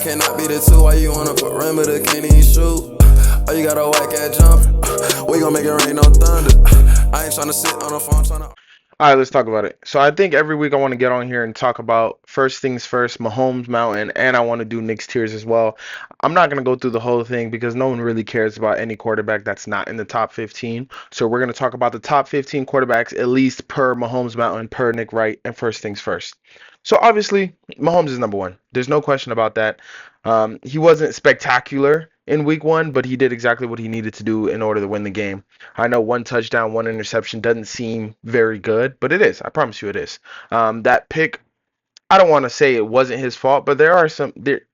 cannot be the two. Why you on a perimeter, can't even shoot? Oh, you got a whack at jump. We gon' make it rain, no thunder. I ain't tryna sit on the phone, tryna. All right, let's talk about it. So I think every week I want to get on here and talk about first things first, Mahomes Mountain, and I want to do Knicks tiers as well. I'm not going to go through the whole thing because no one really cares about any quarterback that's not in the top 15. So we're going to talk about the top 15 quarterbacks, at least per Mahomes Mountain, per Nick Wright, and first things first. So obviously, Mahomes is number one. There's no question about that. He wasn't spectacular in week one, but he did exactly what he needed to do in order to win the game. I know one touchdown, one interception doesn't seem very good, but it is. I promise you it is. That pick, I don't want to say it wasn't his fault, but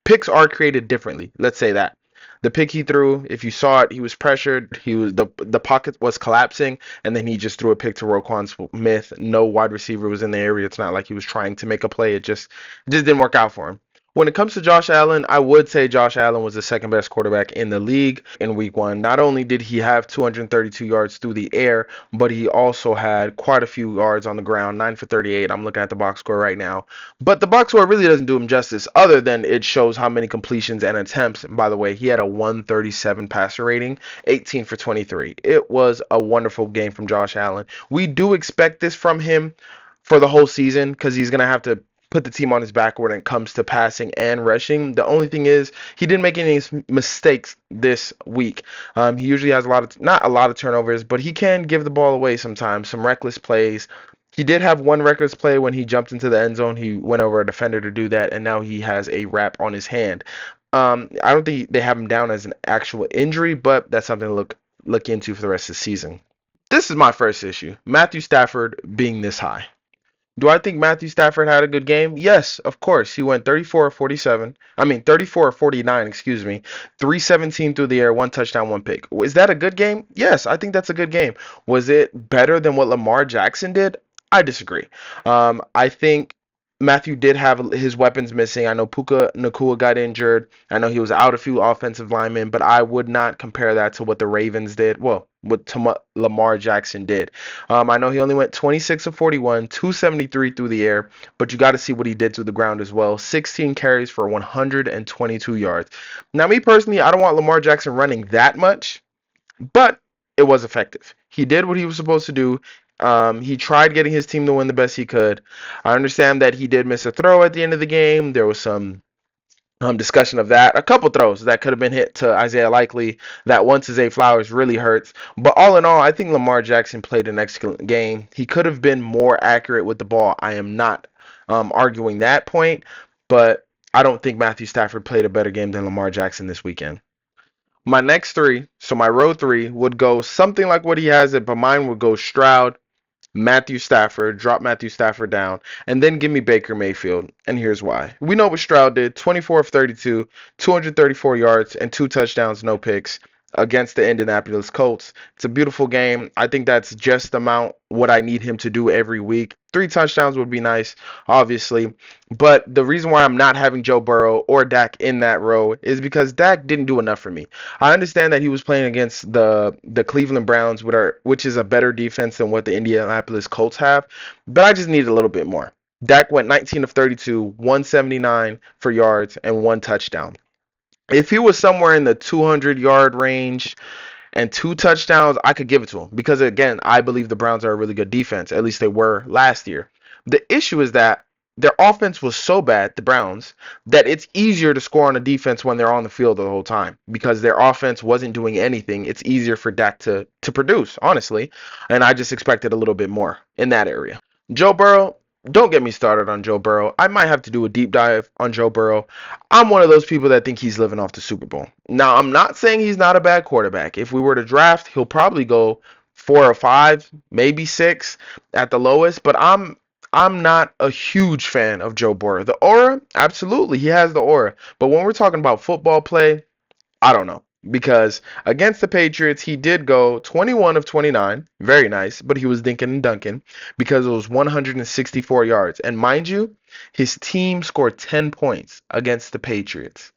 picks are created differently. Let's say that. The pick he threw, if you saw it, he was pressured. The pocket was collapsing, and then he just threw a pick to Roquan Smith. No wide receiver was in the area. It's not like he was trying to make a play. It just didn't work out for him. When it comes to Josh Allen, I would say Josh Allen was the second best quarterback in the league in week one. Not only did he have 232 yards through the air, but he also had quite a few yards on the ground, 9 for 38. I'm looking at the box score right now. But the box score really doesn't do him justice, other than it shows how many completions and attempts. And by the way, he had a 137 passer rating, 18 for 23. It was a wonderful game from Josh Allen. We do expect this from him for the whole season because he's going to have to put the team on his back when it comes to passing and rushing. The only thing is he didn't make any mistakes this week. He usually has not a lot of turnovers, but he can give the ball away sometimes, some reckless plays. He did have one reckless play when he jumped into the end zone. He went over a defender to do that, and now he has a wrap on his hand. I don't think they have him down as an actual injury, but that's something to look into for the rest of the season. This is my first issue. Matthew Stafford being this high. Do I think Matthew Stafford had a good game? Yes, of course. He went 34 of 47. I mean, 34 of 49, excuse me. 317 through the air, one touchdown, one pick. Is that a good game? Yes, I think that's a good game. Was it better than what Lamar Jackson did? I disagree. I think Matthew did have his weapons missing. I know Puka Nacua got injured. I know he was out a few offensive linemen, but I would not compare that to what the Ravens did. Well, what Lamar Jackson did. I know he only went 26 of 41, 273 through the air, but you got to see what he did to the ground as well. 16 carries for 122 yards. Now, me personally, I don't want Lamar Jackson running that much, but it was effective. He did what he was supposed to do. He tried getting his team to win the best he could. I understand that he did miss a throw at the end of the game. There was some discussion of that. A couple throws that could have been hit to Isaiah Likely. That one to Zay Flowers really hurts. But all in all, I think Lamar Jackson played an excellent game. He could have been more accurate with the ball. I am not arguing that point, but I don't think Matthew Stafford played a better game than Lamar Jackson this weekend. My next three, so my row three would go something like what he has it, but mine would go Stroud, Matthew Stafford, drop Matthew Stafford down, and then give me Baker Mayfield. And here's why. We know what Stroud did: 24 of 32, 234 yards, and two touchdowns, no picks against the Indianapolis Colts. It's a beautiful game. I think that's just amount what I need him to do every week. 3 touchdowns would be nice, obviously. But the reason why I'm not having Joe Burrow or Dak in that row is because Dak didn't do enough for me. I understand that he was playing against the Cleveland Browns, which is a better defense than what the Indianapolis Colts have, but I just need a little bit more. Dak went 19 of 32, 179 for yards, and one touchdown. If he was somewhere in the 200-yard range and two touchdowns, I could give it to him because, again, I believe the Browns are a really good defense. At least they were last year. The issue is that their offense was so bad, the Browns, that it's easier to score on a defense when they're on the field the whole time because their offense wasn't doing anything. It's easier for Dak to produce, honestly, and I just expected a little bit more in that area. Joe Burrow, don't get me started on Joe Burrow. I might have to do a deep dive on Joe Burrow. I'm one of those people that think he's living off the Super Bowl. Now, I'm not saying he's not a bad quarterback. If we were to draft, he'll probably go 4 or 5, maybe 6 at the lowest, but I'm not a huge fan of Joe Burrow. The aura, absolutely, he has the aura. But when we're talking about football play, I don't know. Because against the Patriots, he did go 21 of 29. Very nice. But he was dinking and dunking because it was 164 yards. And mind you, his team scored 10 points against the Patriots.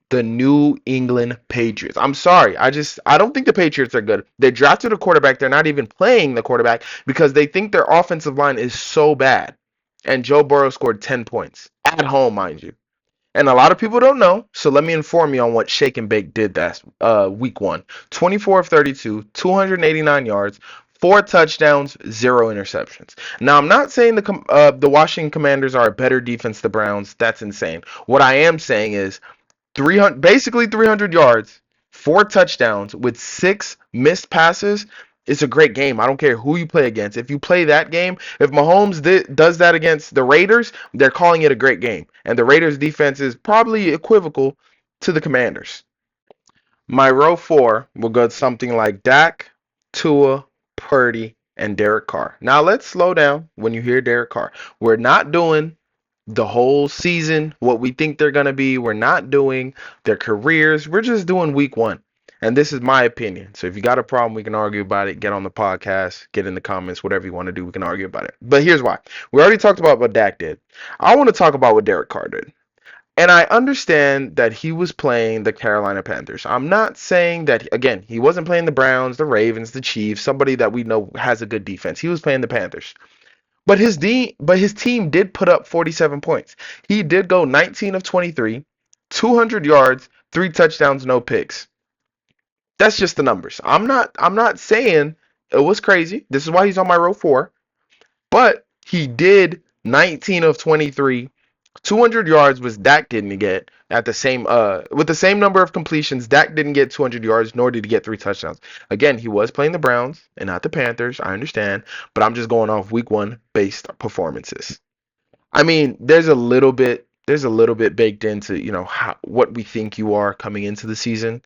The New England Patriots. I'm sorry. I don't think the Patriots are good. They drafted a quarterback. They're not even playing the quarterback because they think their offensive line is so bad. And Joe Burrow scored 10 points at home, mind you. And a lot of people don't know, so let me inform you on what Shake and Bake did that week one. 24 of 32, 289 yards, 4 touchdowns, 0 interceptions. Now, I'm not saying the Washington Commanders are a better defense than the Browns. That's insane. What I am saying is 300, basically 300 yards, 4 touchdowns with 6 missed passes. It's a great game. I don't care who you play against. If you play that game, if Mahomes does that against the Raiders, they're calling it a great game. And the Raiders defense is probably equivocal to the Commanders. My row four will go something like Dak, Tua, Purdy, and Derek Carr. Now let's slow down when you hear Derek Carr. We're not doing the whole season, what we think they're going to be. We're not doing their careers. We're just doing week one. And this is my opinion. So if you got a problem, we can argue about it. Get on the podcast, get in the comments, whatever you want to do, we can argue about it. But here's why. We already talked about what Dak did. I want to talk about what Derek Carr did. And I understand that he was playing the Carolina Panthers. I'm not saying that, again, he wasn't playing the Browns, the Ravens, the Chiefs, somebody that we know has a good defense. He was playing the Panthers. But his team did put up 47 points. He did go 19 of 23, 200 yards, 3 touchdowns, no picks. That's just the numbers. I'm not saying it was crazy. This is why he's on my row 4. But he did 19 of 23, 200 yards, was Dak didn't get at the same with the same number of completions. Dak didn't get 200 yards, nor did he get 3 touchdowns. Again, he was playing the Browns and not the Panthers. I understand, but I'm just going off week one based performances. I mean, there's a little bit baked into what we think you are coming into the season.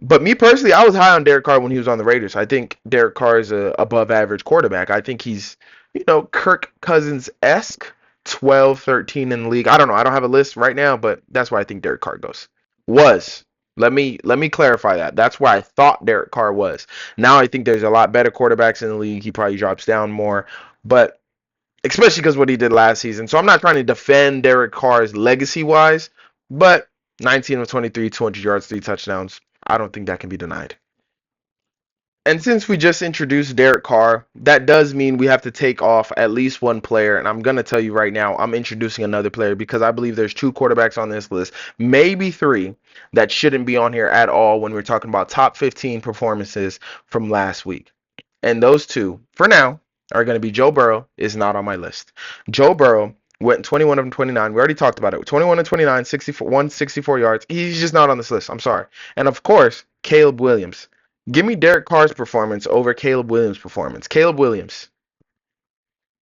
But me personally, I was high on Derek Carr when he was on the Raiders. I think Derek Carr is a above average quarterback. I think he's, Kirk Cousins-esque, 12, 13 in the league. I don't know. I don't have a list right now, but that's where I think Derek Carr goes. Was. Let me clarify that. That's where I thought Derek Carr was. Now I think there's a lot better quarterbacks in the league. He probably drops down more, but especially because what he did last season. So I'm not trying to defend Derek Carr's legacy wise, but 19 of 23, 200 yards, 3 touchdowns. I don't think that can be denied. And since we just introduced Derek Carr, that does mean we have to take off at least one player. And I'm going to tell you right now, I'm introducing another player because I believe there's 2 quarterbacks on this list, maybe 3, that shouldn't be on here at all when we're talking about top 15 performances from last week. And those 2, for now, are going to be Joe Burrow, is not on my list. Joe Burrow went 21 of 29. We already talked about it. 21 of 29, 64, 164 yards. He's just not on this list. I'm sorry. And of course, Caleb Williams. Give me Derek Carr's performance over Caleb Williams' performance. Caleb Williams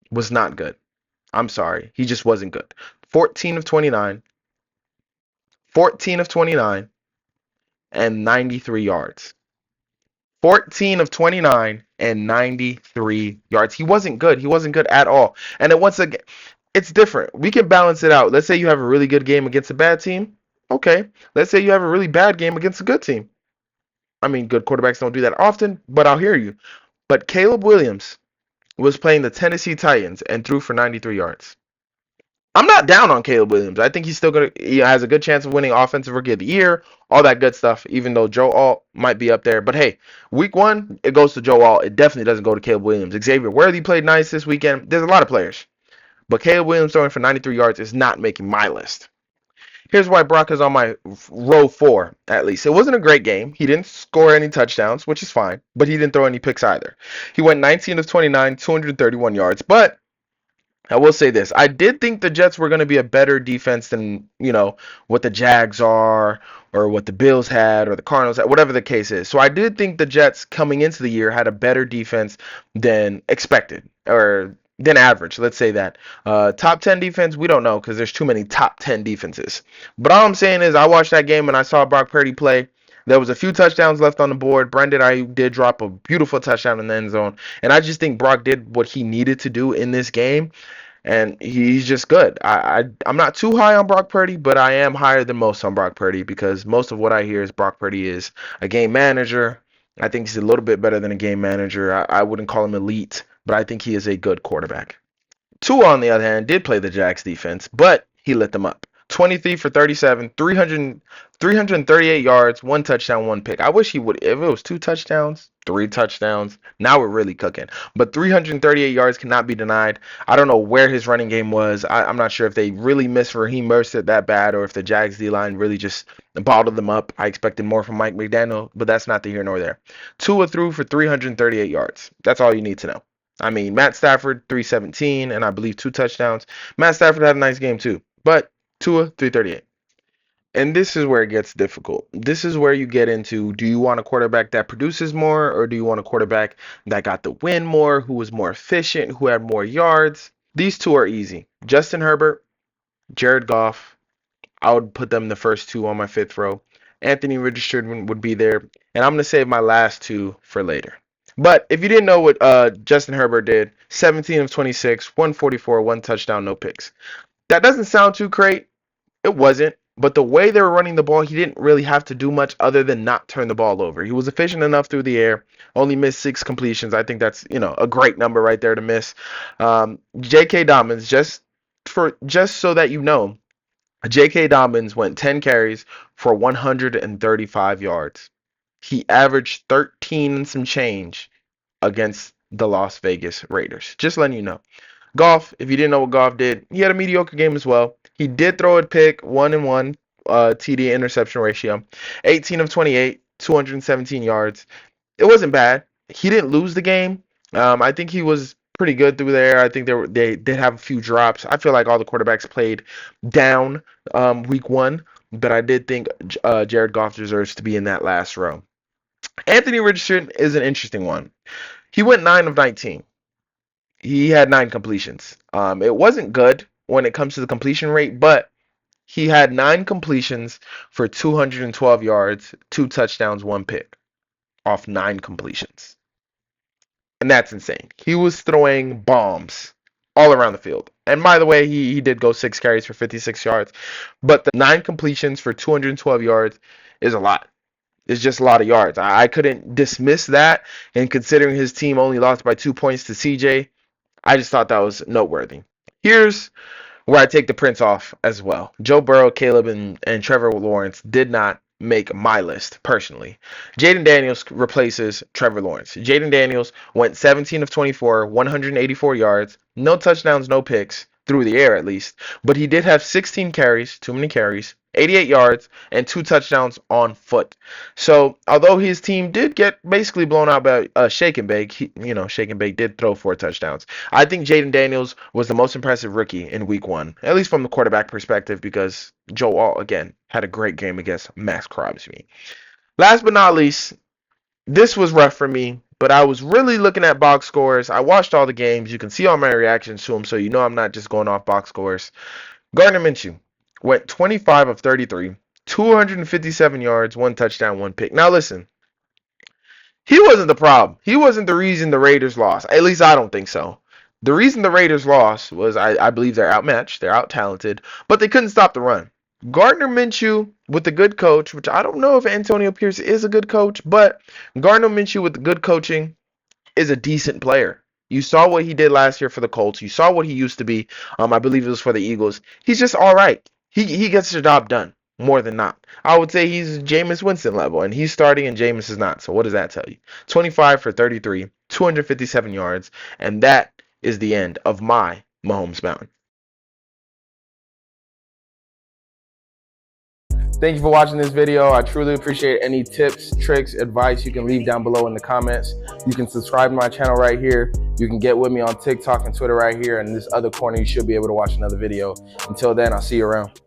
was not good. I'm sorry. He just wasn't good. 14 of 29, 14 of 29, and 93 yards. 14 of 29 and 93 yards. He wasn't good. He wasn't good at all. And then once again, it's different. We can balance it out. Let's say you have a really good game against a bad team. Okay. Let's say you have a really bad game against a good team. I mean, good quarterbacks don't do that often, but I'll hear you. But Caleb Williams was playing the Tennessee Titans and threw for 93 yards. I'm not down on Caleb Williams. I think he has a good chance of winning Offensive Rookie of the Year, all that good stuff, even though Joe Alt might be up there. But hey, week one, it goes to Joe Alt. It definitely doesn't go to Caleb Williams. Xavier Worthy played nice this weekend. There's a lot of players. But Caleb Williams throwing for 93 yards is not making my list. Here's why Brock is on my row 4, at least. It wasn't a great game. He didn't score any touchdowns, which is fine, but he didn't throw any picks either. He went 19 of 29, 231 yards, but I will say this. I did think the Jets were going to be a better defense than, what the Jags are or what the Bills had or the Cardinals had, whatever the case is. So I did think the Jets coming into the year had a better defense than expected or than average. Let's say that. Top 10 defense, we don't know because there's too many top 10 defenses. But all I'm saying is I watched that game and I saw Brock Purdy play. There was a few touchdowns left on the board. Brendan Ayuk did drop a beautiful touchdown in the end zone. And I just think Brock did what he needed to do in this game. And he's just good. I'm not too high on Brock Purdy, but I am higher than most on Brock Purdy because most of what I hear is Brock Purdy is a game manager. I think he's a little bit better than a game manager. I wouldn't call him elite, but I think he is a good quarterback. Tua, on the other hand, did play the Jags defense, but he lit them up. 23 for 37, 338 yards, 1 touchdown, 1 pick. I wish he would, if it was 2 touchdowns, 3 touchdowns, now we're really cooking. But 338 yards cannot be denied. I don't know where his running game was. I'm not sure if they really missed Raheem Mostert that bad or if the Jags D-line really just bottled them up. I expected more from Mike McDaniel, but that's not the here nor there. Tua threw for 338 yards. That's all you need to know. I mean, Matt Stafford, 317, and I believe 2 touchdowns. Matt Stafford had a nice game too, but Tua, 338. And this is where it gets difficult. This is where you get into, do you want a quarterback that produces more, or do you want a quarterback that got the win more, who was more efficient, who had more yards? These two are easy. Justin Herbert, Jared Goff. I would put them the first two on my fifth row. Anthony Richardson would be there. And I'm going to save my last two for later. But if you didn't know what Justin Herbert did, 17 of 26, 144, 1 touchdown, no picks. That doesn't sound too great. It wasn't. But the way they were running the ball, he didn't really have to do much other than not turn the ball over. He was efficient enough through the air, only missed 6 completions. I think that's, a great number right there to miss. J.K. Dobbins, just so that you know, J.K. Dobbins went 10 carries for 135 yards. He averaged 13 and some change against the Las Vegas Raiders. Just letting you know. Goff, if you didn't know what Goff did, he had a mediocre game as well. He did throw a pick, 1-1 TD interception ratio, 18 of 28, 217 yards. It wasn't bad. He didn't lose the game. I think he was pretty good through there. I think they did have a few drops. I feel like all the quarterbacks played down week 1, but I did think Jared Goff deserves to be in that last row. Anthony Richardson is an interesting one. He went 9 of 19. He had 9 completions. It wasn't good when it comes to the completion rate, but he had 9 completions for 212 yards, 2 touchdowns, 1 pick off 9 completions. And that's insane. He was throwing bombs all around the field. And by the way, he did go 6 carries for 56 yards. But the 9 completions for 212 yards is a lot. It's just a lot of yards. I couldn't dismiss that. And considering his team only lost by 2 points to CJ, I just thought that was noteworthy. Here's where I take the Prince off as well. Joe Burrow, Caleb, and Trevor Lawrence did not make my list personally. Jaden Daniels replaces Trevor Lawrence. Jaden Daniels went 17 of 24, 184 yards, no touchdowns, no picks, through the air at least, but he did have 16 carries, too many carries, 88 yards, and 2 touchdowns on foot. So, although his team did get basically blown out by Shake and Bake, Shake and Bake did throw 4 touchdowns. I think Jaden Daniels was the most impressive rookie in week 1, at least from the quarterback perspective, because Joe Alt, again, had a great game against Max Crosby. Last but not least, this was rough for me, but I was really looking at box scores. I watched all the games. You can see all my reactions to them, so you know I'm not just going off box scores. Gardner Minshew went 25 of 33, 257 yards, 1 touchdown, 1 pick. Now listen, he wasn't the problem. He wasn't the reason the Raiders lost. At least I don't think so. The reason the Raiders lost was I believe they're outmatched, they're out-talented, but they couldn't stop the run. Gardner Minshew with a good coach, which I don't know if Antonio Pierce is a good coach, but Gardner Minshew with good coaching is a decent player. You saw what he did last year for the Colts. You saw what he used to be. I believe it was for the Eagles. He's just all right. He gets the job done more than not. I would say he's Jameis Winston level, and he's starting and Jameis is not. So what does that tell you? 25 for 33, 257 yards, and that is the end of my Mahomes Mountain. Thank you for watching this video. I truly appreciate any tips, tricks, advice you can leave down below in the comments. You can subscribe to my channel right here. You can get with me on TikTok and Twitter right here. And in this other corner, you should be able to watch another video. Until then, I'll see you around.